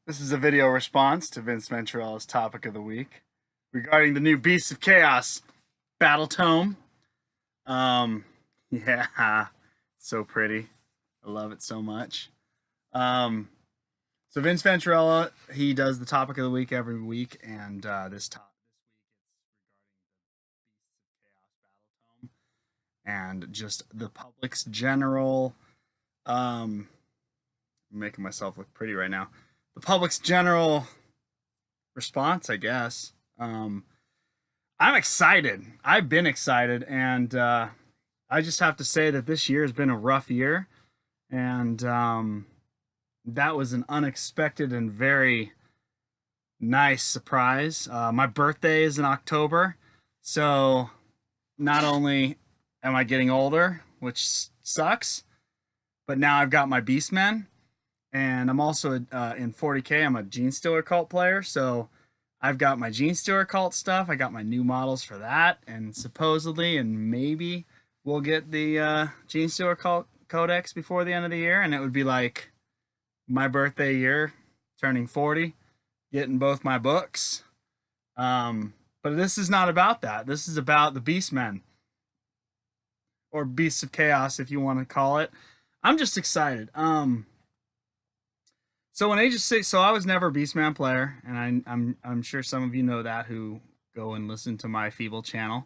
This is a video response to Vince Venturella's topic of the week regarding the new Beasts of Chaos Battle Tome. Yeah, so pretty. I love it so much. Um, so Vince Venturella, he does the topic of the week every week, and this week it's regarding the Beasts of Chaos Battle Tome and just the public's general. Um, I'm making myself look pretty right now. The public's general response, I guess. I'm excited. I've been excited, and I just have to say that this year has been a rough year, and that was an unexpected and very nice surprise. My birthday is in October, so not only am I getting older, which sucks, but now I've got my Beastmen, and I'm also in 40K. I'm a Gene Stealer cult player, so I've got my Gene Stealer cult stuff. I got my new models for that, and supposedly, and maybe we'll get the Gene Stealer cult codex before the end of the year, and it would be like my birthday year, turning 40, getting both my books. But this is not about that. This is about the Beastmen, or Beasts of Chaos, if you want to call it. I'm just excited. So when Age of 6, so I was never a Beastman player, and I'm sure some of you know that who go and listen to my feeble channel.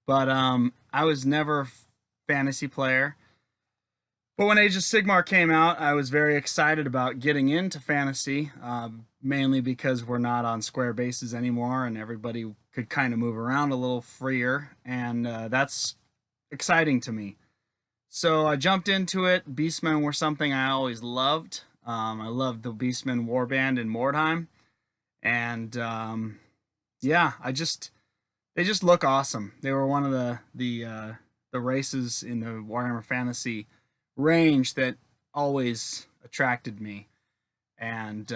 But I was never a fantasy player. But when Age of Sigmar came out, I was very excited about getting into fantasy, mainly because we're not on square bases anymore, and everybody could kind of move around a little freer, and that's exciting to me. So I jumped into it. Beastmen were something I always loved. I loved the Beastmen Warband in Mordheim, and yeah, they just look awesome. They were one of the races in the Warhammer Fantasy range that always attracted me, and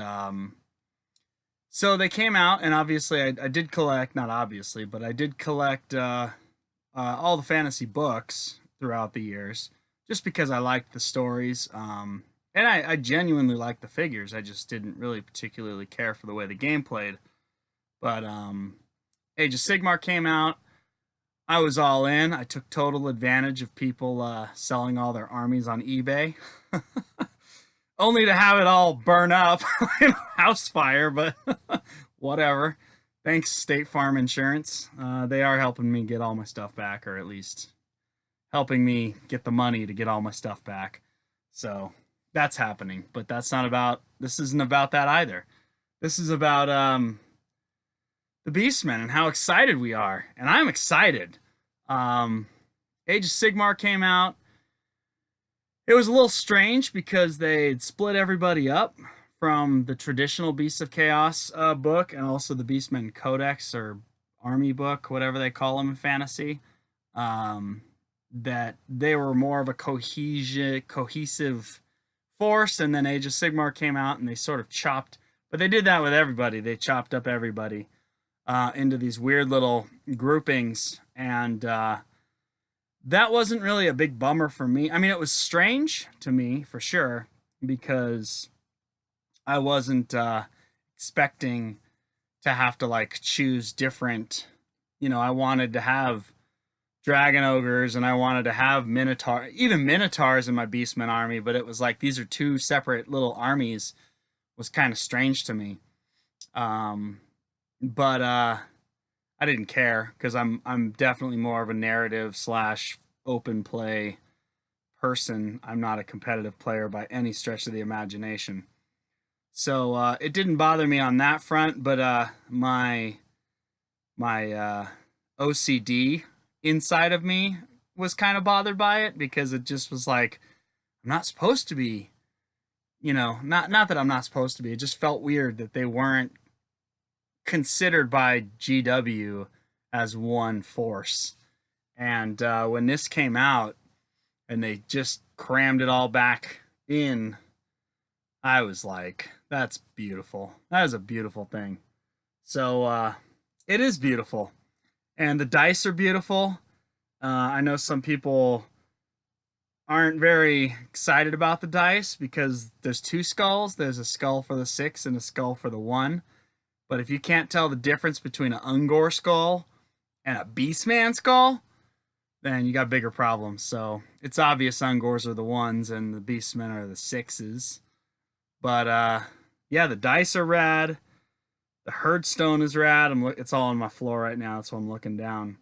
so they came out, and obviously I did collect, not obviously, but I did collect all the fantasy books throughout the years, just because I liked the stories. And I genuinely liked the figures. I just didn't really particularly care for the way the game played. But Age of Sigmar came out. I was all in. I took total advantage of people selling all their armies on eBay, only to have it all burn up in a house fire. But whatever. Thanks, State Farm Insurance. They are helping me get all my stuff back, or at least helping me get the money to get all my stuff back. So that's happening, but this isn't about that either. This is about the Beastmen and how excited we are, and I'm excited. um Age of Sigmar came out. It was a little strange because they'd split everybody up from the traditional Beasts of Chaos book, and also the Beastmen Codex, or army book, whatever they call them in fantasy. um that they were more of a cohesive force, and then Age of Sigmar came out and they sort of chopped, but they did that with everybody. They chopped up everybody into these weird little groupings, and that wasn't really a big bummer for me. I mean, it was strange to me for sure, because I wasn't expecting to have to like choose different. I wanted to have dragon ogres, and I wanted to have minotaur, even minotaurs in my Beastman army, but it was like these are two separate little armies. Was kind of strange to me. um but I didn't care, because I'm definitely more of a narrative slash open play person. I'm not a competitive player by any stretch of the imagination, so it didn't bother me on that front. But my OCD inside of me was kind of bothered by it, because it just was like, I'm not supposed to be, not that I'm not supposed to be. It just felt weird that they weren't considered by GW as one force. And when this came out and they just crammed it all back in, I was like, that's beautiful. That is a beautiful thing. So it is beautiful. And the dice are beautiful. I know some people aren't very excited about the dice because there's two skulls. There's a skull for the 6 and a skull for the 1. But if you can't tell the difference between an Ungor skull and a Beastman skull, then you got bigger problems. So it's obvious Ungors are the 1s and the Beastmen are the 6s. But yeah, the dice are rad. The Herdstone is rad. It's all on my floor right now. That's why I'm looking down.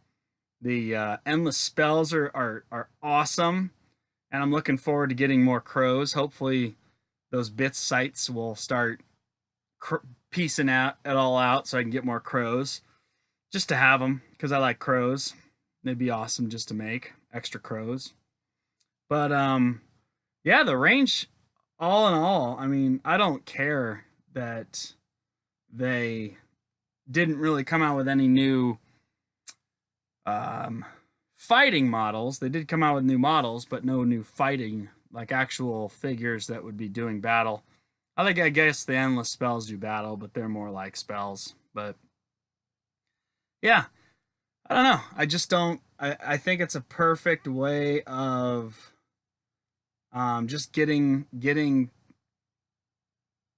The endless spells are awesome, and I'm looking forward to getting more crows. Hopefully, those bits sites will start piecing it all out so I can get more crows, just to have them because I like crows. They'd be awesome just to make extra crows. But yeah, the range, all in all, I mean, I don't care that they didn't really come out with any new fighting models. They did come out with new models, but no new fighting, like actual figures that would be doing battle. I guess the endless spells do battle, but they're more like spells. But yeah, I don't know. I just don't. I think it's a perfect way of just getting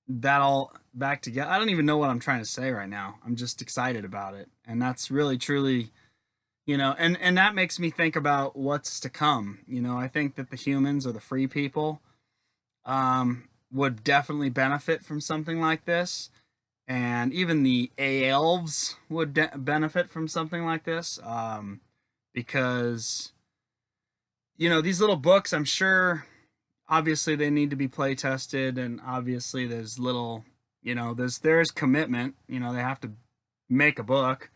that all back together. I don't even know what I'm trying to say right now. I'm just excited about it, and that's really truly, and that makes me think about what's to come. I think that the humans or the free people would definitely benefit from something like this, and even the elves would benefit from something like this, because these little books, I'm sure, obviously they need to be play tested, and obviously there's little, there's commitment. They have to make a book.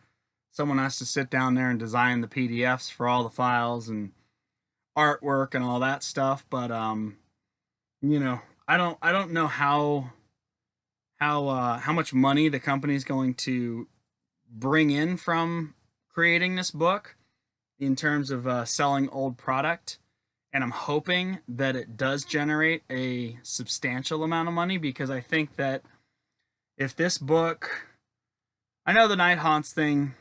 Someone has to sit down there and design the PDFs for all the files and artwork and all that stuff. But I don't know how much money the company's going to bring in from creating this book in terms of selling old product. And I'm hoping that it does generate a substantial amount of money, because I think that if this book, I know the Night Haunts thing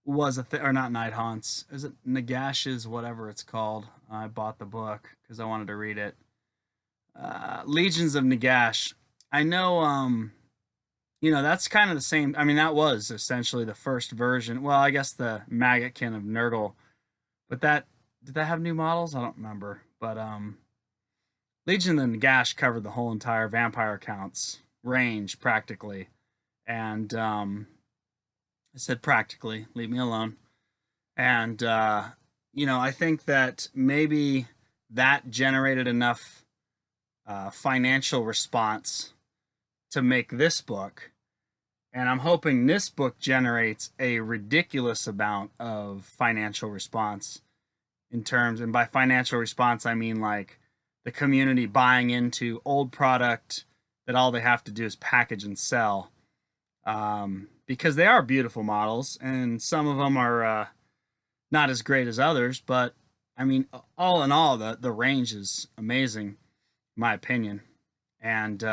was or not Night Haunts, is it Nagash's, whatever it's called? I bought the book because I wanted to read it. Legions of Nagash. I know, that's kind of the same. I mean, that was essentially the first version. Well, I guess the Maggotkin of Nurgle, but did that have new models? I don't remember. But Legion of Nagash covered the whole entire vampire counts range practically. And I said practically, leave me alone. And I think that maybe that generated enough financial response to make this book. And I'm hoping this book generates a ridiculous amount of financial response and by financial response, I mean like the community buying into old product that all they have to do is package and sell. Because they are beautiful models, and some of them are not as great as others, but I mean, all in all, the range is amazing, in my opinion, and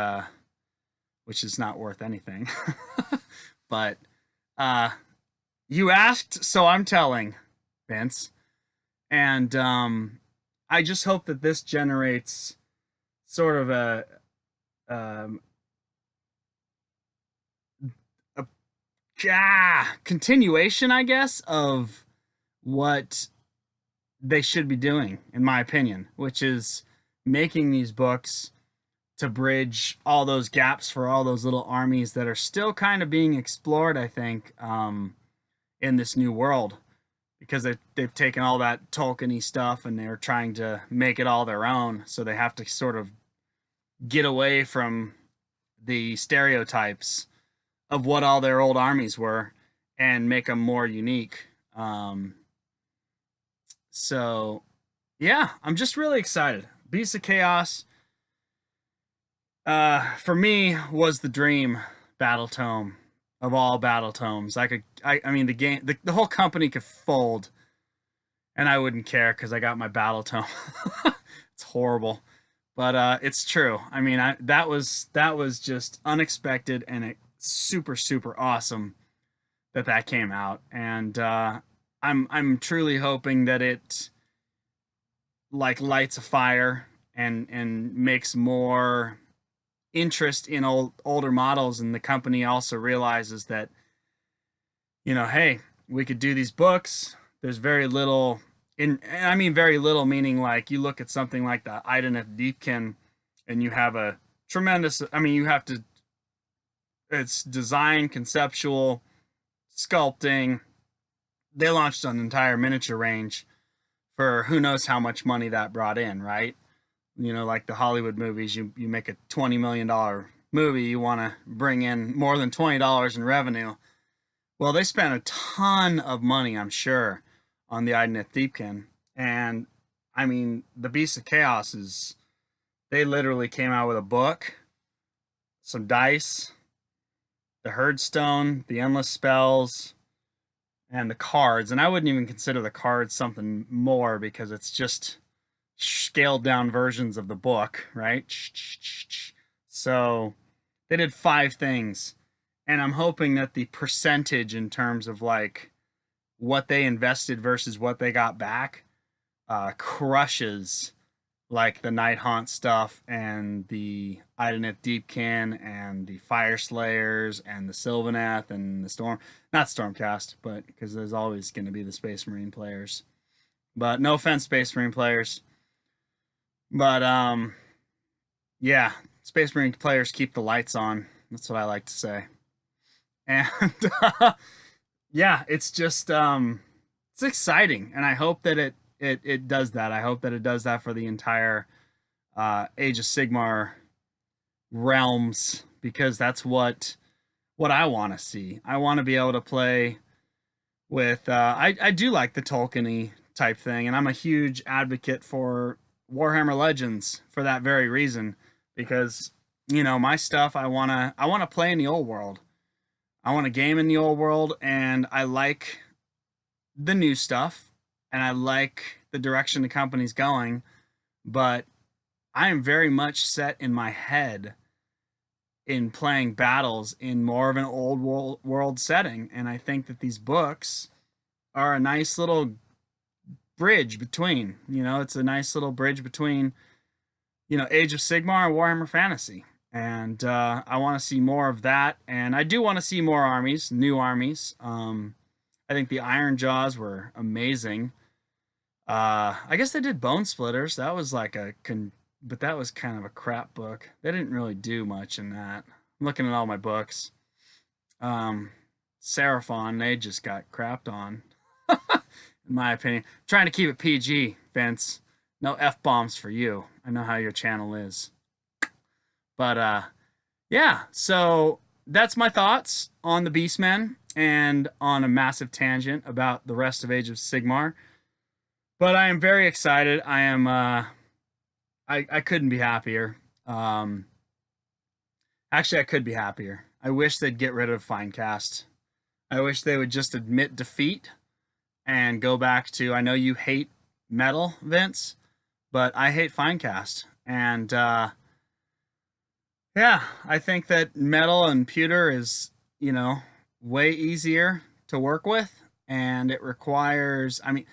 which is not worth anything. But you asked, so I'm telling, Vince. And I just hope that this generates sort of a continuation, I guess, of what they should be doing, in my opinion, which is making these books to bridge all those gaps for all those little armies that are still kind of being explored, I think, in this new world. Because they've taken all that Tolkien-y stuff and they're trying to make it all their own, so they have to sort of get away from the stereotypes of what all their old armies were and make them more unique. So, yeah, I'm just really excited. Beasts of Chaos, for me, was the dream battle tome of all battle tomes. I mean, the game, the whole company could fold, and I wouldn't care because I got my battle tome. It's horrible, but it's true. I mean, that was just unexpected, and it's super awesome that came out, and I'm truly hoping that it like lights a fire and makes more interest in older models, and the company also realizes that, you know, hey, we could do these books. There's very little and I mean very little meaning like you look at something like the Ideneth Deepkin and you have a tremendous, I mean, you have to, it's design, conceptual, sculpting. They launched an entire miniature range for who knows how much money that brought in, right? You know, like the Hollywood movies, you make a $20 million movie, you want to bring in more than $20 in revenue. Well, they spent a ton of money, I'm sure, on the Ideneth Thiepkin. And I mean, the Beast of Chaos is, they literally came out with a book, some dice, the Herdstone, the Endless Spells, and the cards. And I wouldn't even consider the cards something more because it's just scaled down versions of the book, right? So they did 5 things. And I'm hoping that the percentage in terms of like what they invested versus what they got back crushes like the Night Haunt stuff and the Ideneth Deepkin and the Fire Slayers and the Sylvaneth and the Storm, not Stormcast, but because there's always going to be the Space Marine players. But no offense, Space Marine players. But yeah, Space Marine players keep the lights on. That's what I like to say. And yeah, it's just it's exciting, and I hope that it does that. I hope that it does that for the entire Age of Sigmar realms, because that's what I want to see. I want to be able to play with I do like the Tolkien-y type thing, and I'm a huge advocate for Warhammer Legends for that very reason, because you know, my stuff, I want to play in the old world. I want to game in the old world, and I like the new stuff, and I like the direction the company's going, but I am very much set in my head in playing battles in more of an old world setting, and I think that these books are a nice little bridge between, you know, it's a nice little bridge between, you know, Age of Sigmar and Warhammer Fantasy. And I want to see more of that, and I do want to see more armies, new armies. I think the Iron Jaws were amazing. I guess they did Bone Splitters. That was like but that was kind of a crap book. They didn't really do much in that. I'm looking at all my books. Seraphon, they just got crapped on, in my opinion. I'm trying to keep it PG, Vince. No F-bombs for you. I know how your channel is. But yeah, so that's my thoughts on the Beastmen and on a massive tangent about the rest of Age of Sigmar. But I am very excited. I am I couldn't be happier. Actually, I could be happier. I wish they'd get rid of Finecast. I wish they would just admit defeat and go back to, I know you hate metal, Vince, but I hate Finecast. And yeah, I think that metal and pewter is, you know, way easier to work with, and it requires, I mean,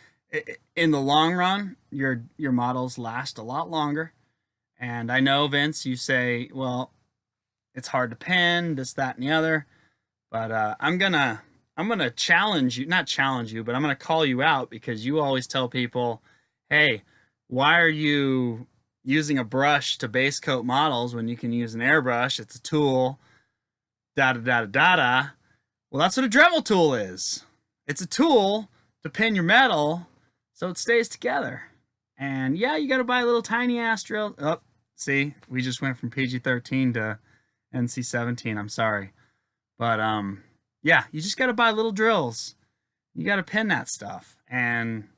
in the long run, your models last a lot longer. And I know, Vince, you say, well, it's hard to pin, this, that, and the other. But I'm gonna challenge you, not challenge you, but I'm gonna call you out, because you always tell people, hey, why are you using a brush to base coat models when you can use an airbrush? It's a tool, da da da da da. Well, that's what a Dremel tool is. It's a tool to pin your metal so it stays together. And yeah, you gotta buy a little tiny ass drill. Oh, see, we just went from PG-13 to NC-17. I'm sorry, but yeah, you just gotta buy little drills. You gotta pin that stuff, and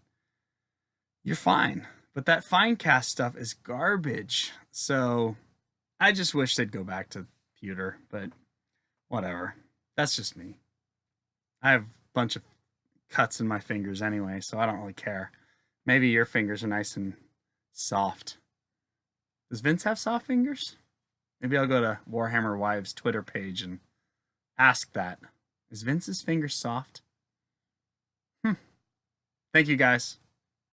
you're fine. But that Finecast stuff is garbage. So I just wish they'd go back to pewter, but whatever. That's just me. I have a bunch of cuts in my fingers anyway, so I don't really care. Maybe your fingers are nice and soft. Does Vince have soft fingers? Maybe I'll go to Warhammer Wives' Twitter page and ask that. Is Vince's fingers soft? Thank you, guys.